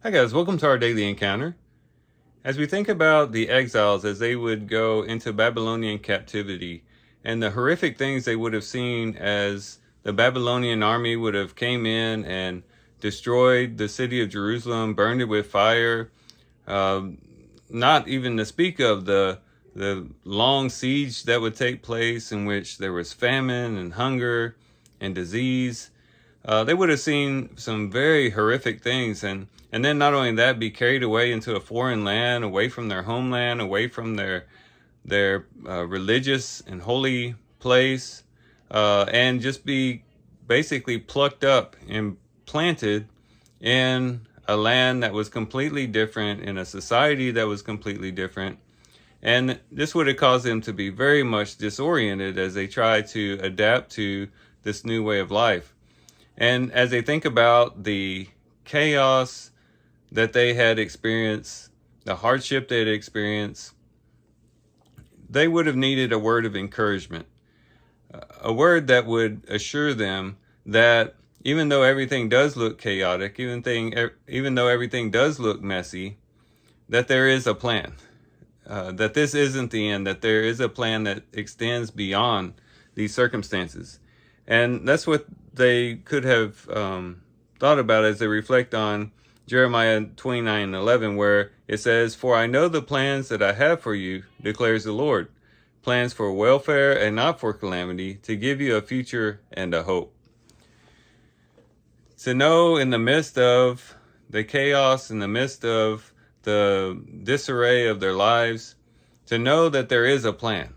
Hi guys, welcome to our daily encounter. As we think about the exiles as they would go into Babylonian captivity and the horrific things they would have seen as the Babylonian army would have came in and destroyed the city of Jerusalem, burned it with fire, uh, not even to speak of the long siege that would take place in which there was famine and hunger and disease. They would have seen some very horrific things, and then not only that, be carried away into a foreign land, away from their homeland, away from their religious and holy place, and just be basically plucked up and planted in a land that was completely different, in a society that was completely different. And this would have caused them to be very much disoriented as they try to adapt to this new way of life. And as they think about the chaos that they had experienced, the hardship they had experienced, they would have needed a word of encouragement, a word that would assure them that even though everything does look chaotic, even though everything does look messy, that there is a plan, that this isn't the end, that there is a plan that extends beyond these circumstances. And that's what they could have thought about as they reflect on Jeremiah 29:11, where it says, "For I know the plans that I have for you, declares the Lord, plans for welfare and not for calamity, to give you a future and a hope." To know in the midst of the chaos, in the midst of the disarray of their lives, to know that there is a plan,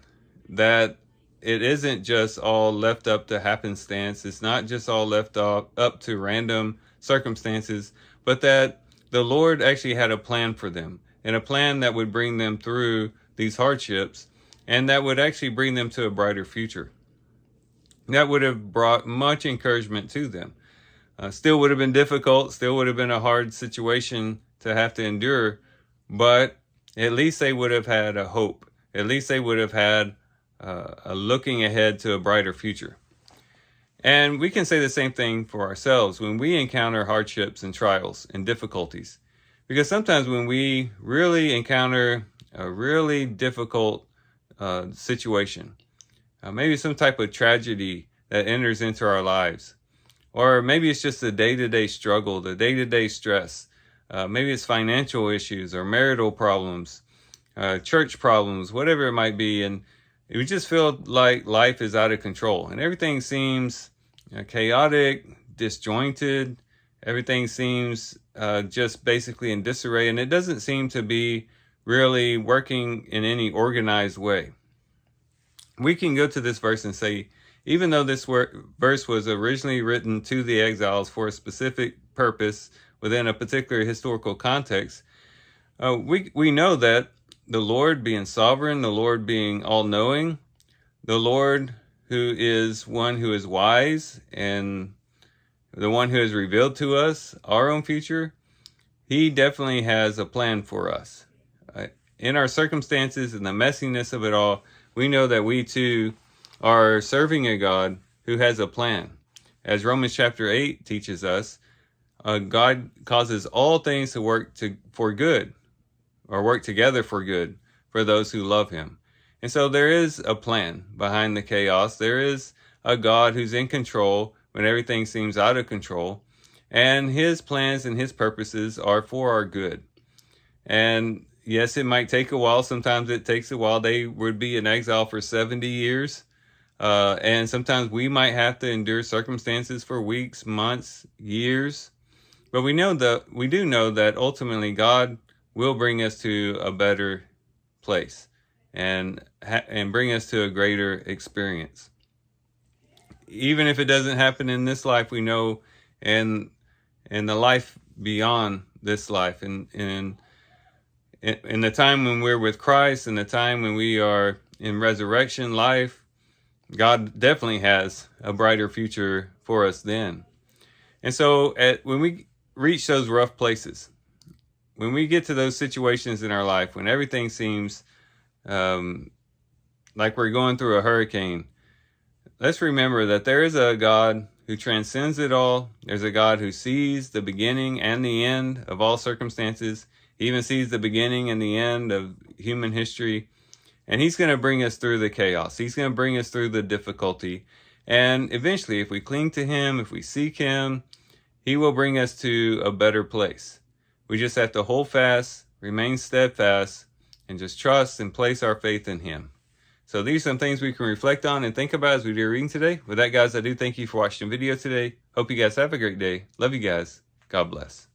that it isn't just all left up to happenstance, it's not just all left up to random circumstances, but that the Lord actually had a plan for them, and a plan that would bring them through these hardships, and that would actually bring them to a brighter future. That would have brought much encouragement to them. Still would have been difficult, still would have been a hard situation to have to endure, but at least they would have had a hope. At least they would have had a looking ahead to a brighter future. And we can say the same thing for ourselves when we encounter hardships and trials and difficulties. Because sometimes when we really encounter a really difficult situation, maybe some type of tragedy that enters into our lives, or maybe it's just the day-to-day struggle, the day-to-day stress. Maybe it's financial issues or marital problems, church problems, whatever it might be. And we just feel like life is out of control and everything seems chaotic, disjointed. Everything seems just basically in disarray, and it doesn't seem to be really working in any organized way. We can go to this verse and say, even though this verse was originally written to the exiles for a specific purpose within a particular historical context, we know that the Lord being sovereign, the Lord being all-knowing, the Lord who is one who is wise and the one who has revealed to us our own future, he definitely has a plan for us. In our circumstances and the messiness of it all, we know that we too are serving a God who has a plan. As Romans chapter 8 teaches us, God causes all things to for good, or work together for good, for those who love him. And so there is a plan behind the chaos. There is a God who's in control when everything seems out of control. And his plans and his purposes are for our good. And yes, it might take a while. Sometimes it takes a while. They would be in exile for 70 years. And sometimes we might have to endure circumstances for weeks, months, years. But we do know that ultimately God will bring us to a better place and bring us to a greater experience. Even if it doesn't happen in this life, we know in the life beyond this life, and in the time when we're with Christ, and the time when we are in resurrection life, God definitely has a brighter future for us then. And so when we reach those rough places, when we get to those situations in our life, when everything seems like we're going through a hurricane, let's remember that there is a God who transcends it all. There's a God who sees the beginning and the end of all circumstances. He even sees the beginning and the end of human history. And he's going to bring us through the chaos. He's going to bring us through the difficulty. And eventually, if we cling to him, if we seek him, he will bring us to a better place. We just have to hold fast, remain steadfast, and just trust and place our faith in him. So these are some things we can reflect on and think about as we do reading today. With that, guys, I do thank you for watching the video today. Hope you guys have a great day. Love you guys. God bless.